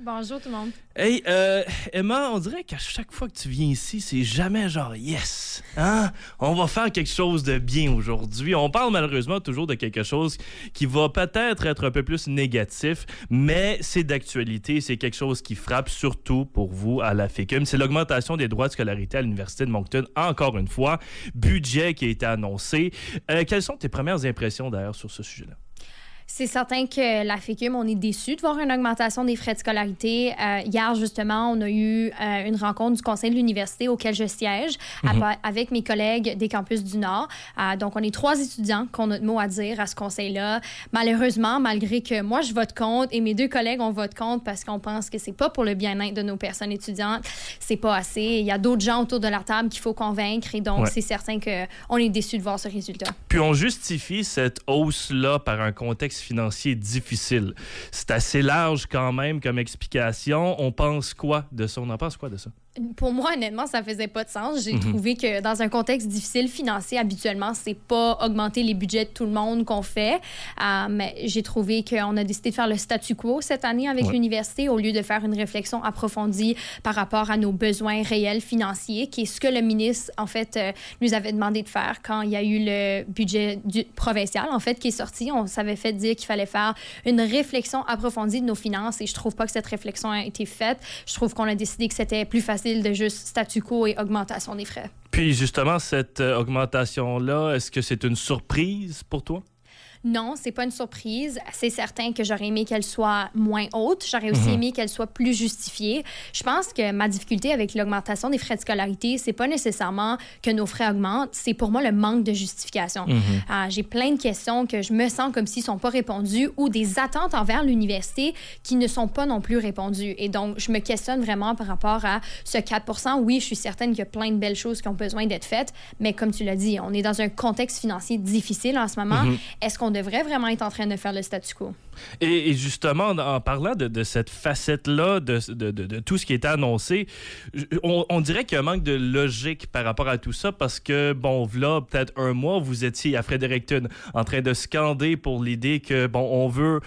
Bonjour tout le monde. Hey, Emma, on dirait qu'à chaque fois que tu viens ici, c'est jamais genre « yes ». Hein? On va faire quelque chose de bien aujourd'hui. On parle malheureusement toujours de quelque chose qui va peut-être être un peu plus négatif, mais c'est d'actualité. C'est quelque chose qui frappe surtout pour vous à la FECUM. C'est l'augmentation des droits de scolarité à l'Université de Moncton. Encore une fois, budget qui a été annoncé. Quelles sont tes premières impressions d'ailleurs sur ce sujet-là? C'est certain que la FECUM, on est déçus de voir une augmentation des frais de scolarité. Hier, justement, on a eu une rencontre du conseil de l'université auquel je siège avec mes collègues des campus du Nord. Donc, on est 3 étudiants qui ont notre mot à dire à ce conseil-là. Malheureusement, malgré que moi, je vote contre et mes 2 collègues, on vote contre parce qu'on pense que c'est pas pour le bien-être de nos personnes étudiantes, c'est pas assez. Il y a d'autres gens autour de la table qu'il faut convaincre et donc, c'est certain qu'on est déçus de voir ce résultat. Puis, on justifie cette hausse-là par un contexte financier difficile. C'est assez large quand même comme explication. On pense quoi de ça? On en pense quoi de ça? Pour moi, honnêtement, ça faisait pas de sens. J'ai trouvé que dans un contexte difficile financier, habituellement, c'est pas augmenter les budgets de tout le monde qu'on fait. Mais j'ai trouvé qu'on a décidé de faire le statu quo cette année avec l'université au lieu de faire une réflexion approfondie par rapport à nos besoins réels financiers, qui est ce que le ministre, en fait, nous avait demandé de faire quand il y a eu le budget provincial, en fait, qui est sorti. On s'avait fait dire qu'il fallait faire une réflexion approfondie de nos finances et je trouve pas que cette réflexion a été faite. Je trouve qu'on a décidé que c'était plus facile de juste statu quo et augmentation des frais. Puis justement, cette augmentation-là, est-ce que c'est une surprise pour toi? Non, c'est pas une surprise. C'est certain que j'aurais aimé qu'elle soit moins haute. J'aurais aussi aimé qu'elle soit plus justifiée. Je pense que ma difficulté avec l'augmentation des frais de scolarité, c'est pas nécessairement que nos frais augmentent, c'est pour moi le manque de justification. J'ai plein de questions que je me sens comme s'ils sont pas répondues ou des attentes envers l'université qui ne sont pas non plus répondues. Et donc, je me questionne vraiment par rapport à ce 4 %. Oui, je suis certaine qu'il y a plein de belles choses qui ont besoin d'être faites, mais comme tu l'as dit, on est dans un contexte financier difficile en ce moment. Est-ce qu'on devrait vraiment être en train de faire le statu quo? Et justement, en parlant de cette facette-là, de tout ce qui est annoncé, on dirait qu'il y a un manque de logique par rapport à tout ça parce que, bon, là, peut-être un mois, vous étiez à Fredericton en train de scander pour l'idée que, bon, on veut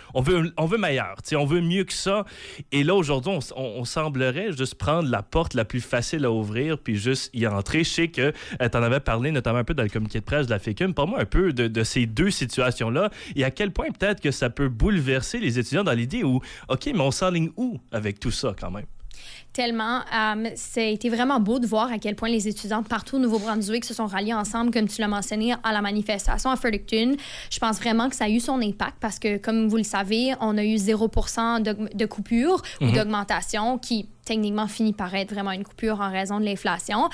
meilleur, on veut mieux que ça. Et là, aujourd'hui, on semblerait juste prendre la porte la plus facile à ouvrir puis juste y entrer. Je sais que tu en avais parlé notamment un peu dans le communiqué de presse de la FECUM. Parle-moi un peu de ces 2 situations-là et à quel point peut-être que ça peut bouleverser les étudiants dans l'idée où, OK, mais on s'enligne où avec tout ça quand même? Tellement. Ça a été vraiment beau de voir à quel point les étudiants partout au Nouveau-Brunswick se sont ralliés ensemble, comme tu l'as mentionné, à la manifestation à Fredericton. Je pense vraiment que ça a eu son impact parce que, comme vous le savez, on a eu 0 % de coupure ou d'augmentation qui techniquement finit par être vraiment une coupure en raison de l'inflation.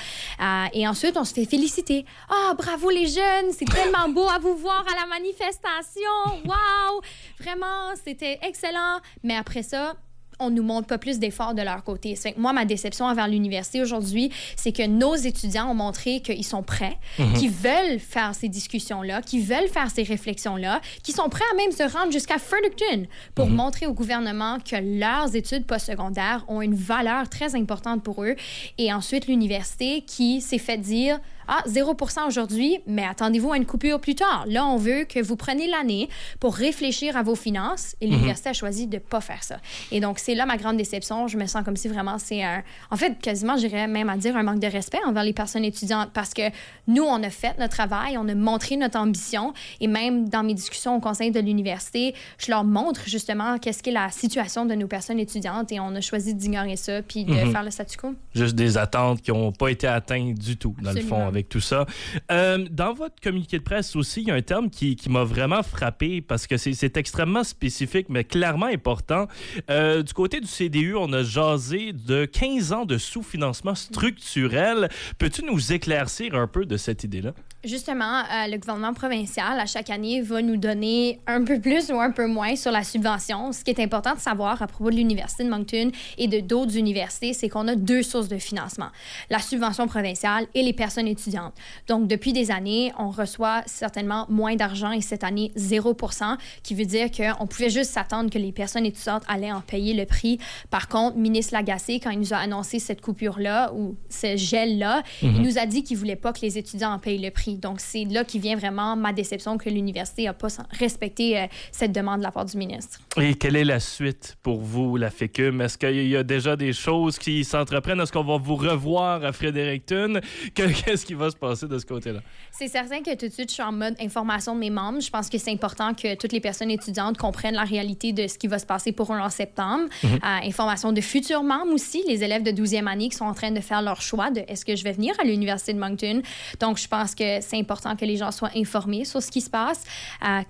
Et ensuite, on se fait féliciter. « Ah, bravo les jeunes! C'est tellement beau à vous voir à la manifestation! Wow! Vraiment, c'était excellent! » Mais après ça, on nous montre pas plus d'efforts de leur côté. C'est que moi, ma déception envers l'université aujourd'hui, c'est que nos étudiants ont montré qu'ils sont prêts, qu'ils veulent faire ces discussions-là, qu'ils veulent faire ces réflexions-là, qu'ils sont prêts à même se rendre jusqu'à Fredericton pour montrer au gouvernement que leurs études postsecondaires ont une valeur très importante pour eux. Et ensuite, l'université qui s'est fait dire « Ah, 0 % aujourd'hui, mais attendez-vous à une coupure plus tard. Là, on veut que vous preniez l'année pour réfléchir à vos finances. » Et l'université a choisi de ne pas faire ça. Et donc, c'est là ma grande déception. Je me sens comme si vraiment c'est un... En fait, quasiment, j'irais même à dire un manque de respect envers les personnes étudiantes parce que nous, on a fait notre travail, on a montré notre ambition. Et même dans mes discussions au conseil de l'université, je leur montre justement qu'est-ce qu'est la situation de nos personnes étudiantes et on a choisi d'ignorer ça puis de faire le statu quo. Juste des attentes qui n'ont pas été atteintes du tout, dans Absolument. le fond, avec tout ça. Dans votre communiqué de presse aussi, il y a un terme qui m'a vraiment frappé parce que c'est extrêmement spécifique, mais clairement important. Du côté du CDU, on a jasé de 15 ans de sous-financement structurel. Peux-tu nous éclaircir un peu de cette idée-là? Justement, le gouvernement provincial, à chaque année, va nous donner un peu plus ou un peu moins sur la subvention. Ce qui est important de savoir à propos de l'Université de Moncton et de d'autres universités, c'est qu'on a 2 sources de financement. La subvention provinciale et les personnes étudiantes. Donc, depuis des années, on reçoit certainement moins d'argent et cette année, 0 %, qui veut dire qu'on pouvait juste s'attendre que les personnes étudiantes allaient en payer le prix. Par contre, ministre Lagacé, quand il nous a annoncé cette coupure-là ou ce gel-là, il nous a dit qu'il ne voulait pas que les étudiants en payent le prix. d'épicerie. Donc, c'est là qui vient vraiment ma déception que l'université n'a pas respecté cette demande de la part du ministre. Et quelle est la suite pour vous, la FECUM? Est-ce qu'il y a déjà des choses qui s'entreprennent? Est-ce qu'on va vous revoir à Fredericton? Qu'est-ce qui va se passer de ce côté-là? C'est certain que tout de suite, je suis en mode information de mes membres. Je pense que c'est important que toutes les personnes étudiantes comprennent la réalité de ce qui va se passer pour eux en septembre. Information de futurs membres aussi, les élèves de 12e année qui sont en train de faire leur choix de est-ce que je vais venir à l'Université de Moncton. Donc, je pense que c'est important que les gens soient informés sur ce qui se passe.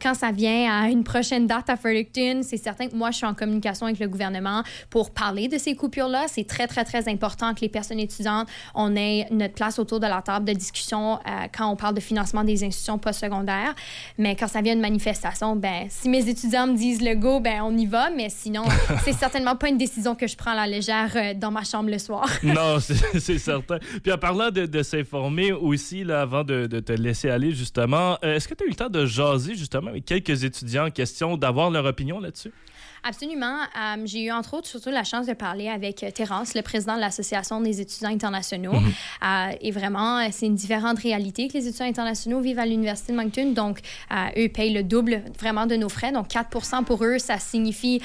Quand ça vient à une prochaine date à Fredericton, c'est certain que moi, je suis en communication avec le gouvernement pour parler de ces coupures-là. C'est très, très, très important que les personnes étudiantes, on ait notre place autour de la table de discussion quand on parle de financement des institutions postsecondaires. Mais quand ça vient de manifestation, ben, si mes étudiants me disent le go, ben, on y va. Mais sinon, c'est certainement pas une décision que je prends à la légère dans ma chambre le soir. Non, c'est certain. Puis en parlant de s'informer aussi, là, avant de te laisser aller, justement, est-ce que tu as eu le temps de jaser, justement, avec quelques étudiants en question, d'avoir leur opinion là-dessus? Absolument. J'ai eu, entre autres, surtout la chance de parler avec Terence, le président de l'Association des étudiants internationaux. Et vraiment, c'est une différente réalité que les étudiants internationaux vivent à l'Université de Moncton. Donc, eux payent le double vraiment de nos frais. Donc, 4 % pour eux, ça signifie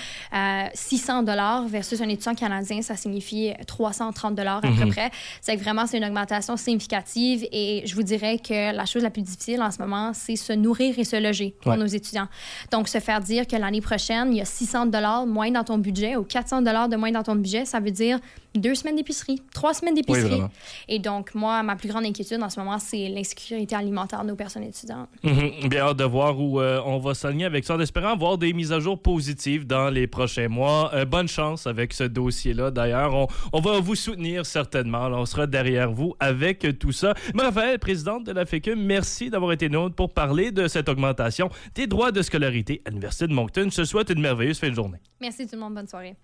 600 $ versus un étudiant canadien, ça signifie 330 $ à peu près. C'est que vraiment, c'est une augmentation significative. Et je vous dirais que la chose la plus difficile en ce moment, c'est se nourrir et se loger pour nos étudiants. Donc, se faire dire que l'année prochaine, il y a 600 $ moins dans ton budget ou 400 $ de moins dans ton budget, ça veut dire 2 semaines d'épicerie, 3 semaines d'épicerie. Oui, et donc, moi, ma plus grande inquiétude en ce moment, c'est l'insécurité alimentaire de nos personnes étudiantes. Bien hâte de voir où on va s'aligner avec ça, en espérant avoir des mises à jour positives dans les prochains mois. Bonne chance avec ce dossier-là. D'ailleurs, on va vous soutenir certainement. Alors, on sera derrière vous avec tout ça. Raphaël, présidente de la FECUM, merci d'avoir été nôtre pour parler de cette augmentation des droits de scolarité à l'Université de Moncton. Je te souhaite une merveilleuse fin de journée. Merci tout le monde. Bonne soirée.